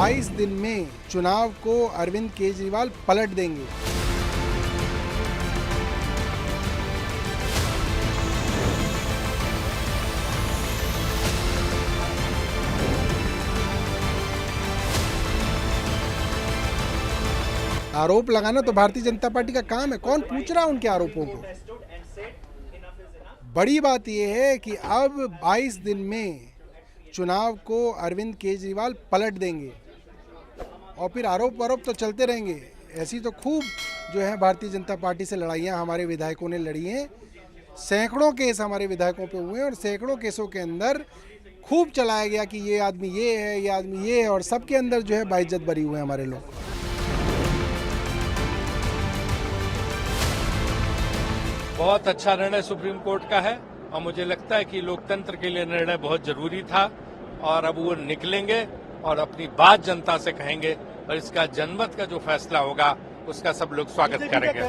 22 दिन में चुनाव को अरविंद केजरीवाल पलट देंगे। आरोप लगाना तो भारतीय जनता पार्टी का काम है, कौन पूछ रहा है उनके आरोपों को। बड़ी बात यह है कि अब 22 दिन में चुनाव को अरविंद केजरीवाल पलट देंगे और फिर आरोप तो चलते रहेंगे। ऐसी तो खूब जो है भारतीय जनता पार्टी से लड़ाइयाँ हमारे विधायकों ने लड़ी हैं। सैकड़ों केस हमारे विधायकों पे हुए हैं और सैकड़ों केसों के अंदर खूब चलाया गया कि ये आदमी ये है, ये आदमी ये है, और सबके अंदर जो है बाइज्जत बरी हुए हैं हमारे लोग। बहुत अच्छा निर्णय सुप्रीम कोर्ट का है और मुझे लगता है कि लोकतंत्र के लिए निर्णय बहुत जरूरी था और अब वो निकलेंगे और अपनी बात जनता से कहेंगे और इसका जनमत का जो फैसला होगा उसका सब लोग स्वागत करेंगे।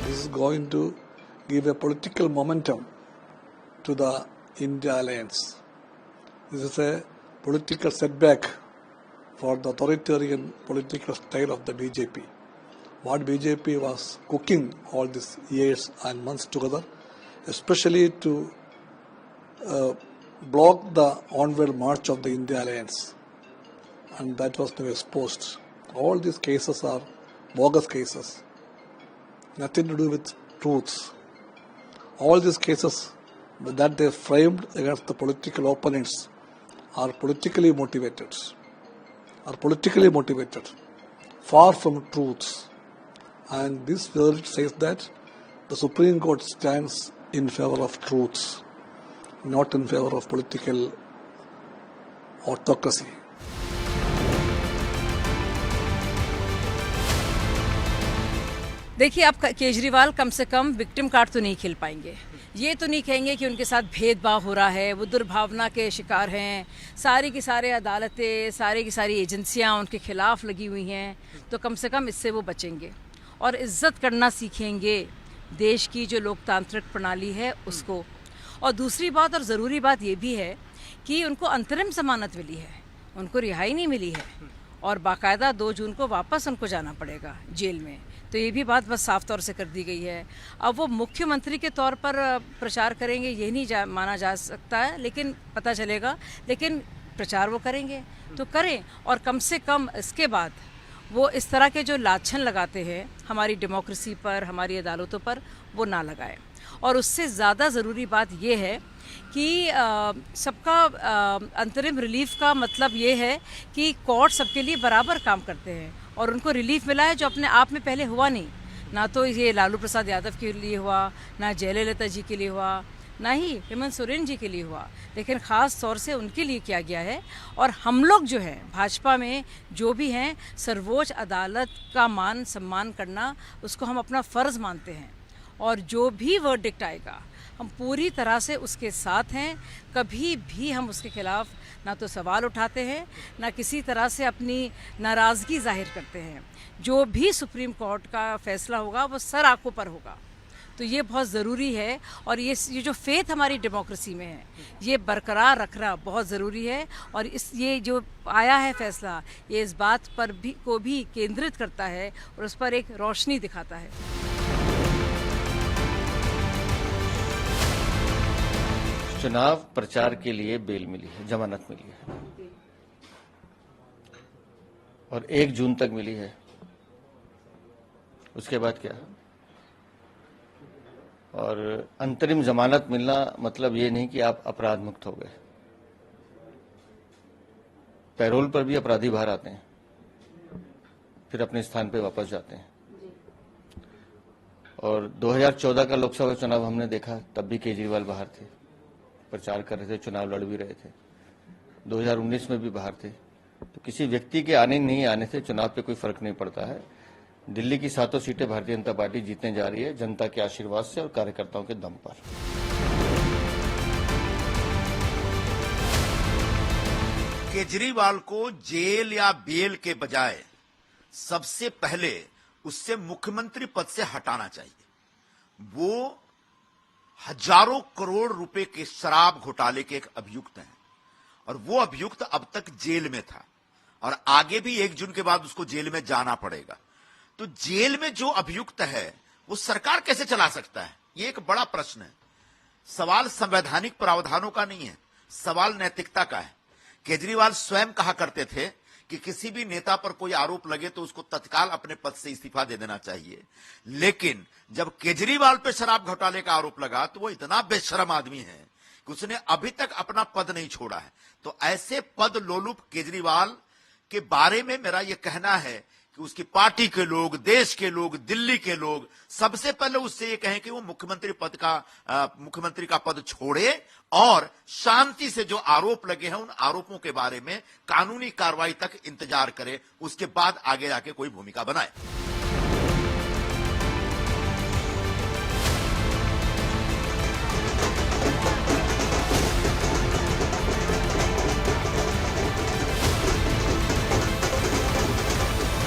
This is going to give a political momentum to the India alliance. This is a political setback for the authoritarian political style of the BJP. What BJP was cooking all these years and months together, especially to block the onward march of the India alliance, and that was now exposed. All these cases are bogus cases, nothing to do with truths. All these cases that they framed against the political opponents are politically motivated, far from truths. And this verdict says that the Supreme Court stands in favor of truths, not in favor of political autocracy. देखिए, आप केजरीवाल कम से कम victim card तो नहीं खेल पाएंगे। ये तो नहीं कहेंगे कि उनके साथ भेदभाव हो रहा है, वो दुर्भावना के शिकार हैं, सारी की सारी अदालतें, सारी की सारी एजेंसियां उनके खिलाफ लगी हुई हैं, तो कम से कम इससे वो बचेंगे और इज्जत करना सीखेंगे देश की जो लोकतांत्रिक प्रणाली है उसको। और दूसरी बात और ज़रूरी बात ये भी है कि उनको अंतरिम जमानत मिली है, उनको रिहाई नहीं मिली है और बाकायदा 2 जून को वापस उनको जाना पड़ेगा जेल में। तो ये भी बात बस साफ तौर से कर दी गई है। अब वो मुख्यमंत्री के तौर पर प्रचार करेंगे ये नहीं माना जा सकता है, लेकिन पता चलेगा, लेकिन प्रचार वो करेंगे तो करें। और कम से कम इसके बाद वो इस तरह के जो लाछन लगाते हैं हमारी डेमोक्रेसी पर, हमारी अदालतों पर, वो ना लगाएं। और उससे ज़्यादा ज़रूरी बात ये है कि सबका अंतरिम रिलीफ का मतलब ये है कि कोर्ट सबके लिए बराबर काम करते हैं और उनको रिलीफ मिला है जो अपने आप में पहले हुआ नहीं। ना तो ये लालू प्रसाद यादव के लिए हुआ, ना जयललिता जी के लिए हुआ, ना ही हेमंत सोरेन जी के लिए हुआ, लेकिन ख़ास तौर से उनके लिए किया गया है। और हम लोग जो हैं भाजपा में जो भी हैं, सर्वोच्च अदालत का मान सम्मान करना उसको हम अपना फ़र्ज़ मानते हैं और जो भी वर्डिक्ट आएगा हम पूरी तरह से उसके साथ हैं। कभी भी हम उसके खिलाफ ना तो सवाल उठाते हैं, ना किसी तरह से अपनी नाराज़गी जाहिर करते हैं। जो भी सुप्रीम कोर्ट का फैसला होगा वो सर आंखों पर होगा। तो ये बहुत ज़रूरी है और ये जो फेथ हमारी डेमोक्रेसी में है ये बरकरार रखना बहुत ज़रूरी है। और ये जो आया है फैसला ये इस बात पर भी केंद्रित करता है और उस पर एक रोशनी दिखाता है। चुनाव प्रचार के लिए बेल मिली है, जमानत मिली है और 1 जून तक मिली है। उसके बाद क्या? और अंतरिम जमानत मिलना मतलब ये नहीं कि आप अपराध मुक्त हो गए। पैरोल पर भी अपराधी बाहर आते हैं, फिर अपने स्थान पे वापस जाते हैं। और 2014 का लोकसभा चुनाव हमने देखा, तब भी केजरीवाल बाहर थे, प्रचार कर रहे थे, चुनाव लड़ भी रहे थे। 2019 में भी बाहर थे। तो किसी व्यक्ति के आने नहीं आने से चुनाव पे कोई फर्क नहीं पड़ता है। दिल्ली की 7 सीटें भारतीय जनता पार्टी जीतने जा रही है जनता के आशीर्वाद से और कार्यकर्ताओं के दम पर। केजरीवाल को जेल या बेल के बजाय सबसे पहले उससे मुख्यमंत्री पद से हटाना चाहिए। वो हजारों करोड़ रुपए के शराब घोटाले के एक अभियुक्त हैं और वो अभियुक्त अब तक जेल में था और आगे भी 1 जून के बाद उसको जेल में जाना पड़ेगा। तो जेल में जो अभियुक्त है वो सरकार कैसे चला सकता है, ये एक बड़ा प्रश्न है। सवाल संवैधानिक प्रावधानों का नहीं है, सवाल नैतिकता का है। केजरीवाल स्वयं कहा करते थे कि किसी भी नेता पर कोई आरोप लगे तो उसको तत्काल अपने पद से इस्तीफा दे देना चाहिए, लेकिन जब केजरीवाल पे शराब घोटाले का आरोप लगा तो वो इतना बेशरम आदमी है कि उसने अभी तक अपना पद नहीं छोड़ा है। तो ऐसे पद लोलुप केजरीवाल के बारे में मेरा यह कहना है कि उसकी पार्टी के लोग, देश के लोग, दिल्ली के लोग सबसे पहले उससे ये कहें कि वो मुख्यमंत्री का पद छोड़े और शांति से जो आरोप लगे हैं उन आरोपों के बारे में कानूनी कार्रवाई तक इंतजार करे, उसके बाद आगे जाके कोई भूमिका बनाए।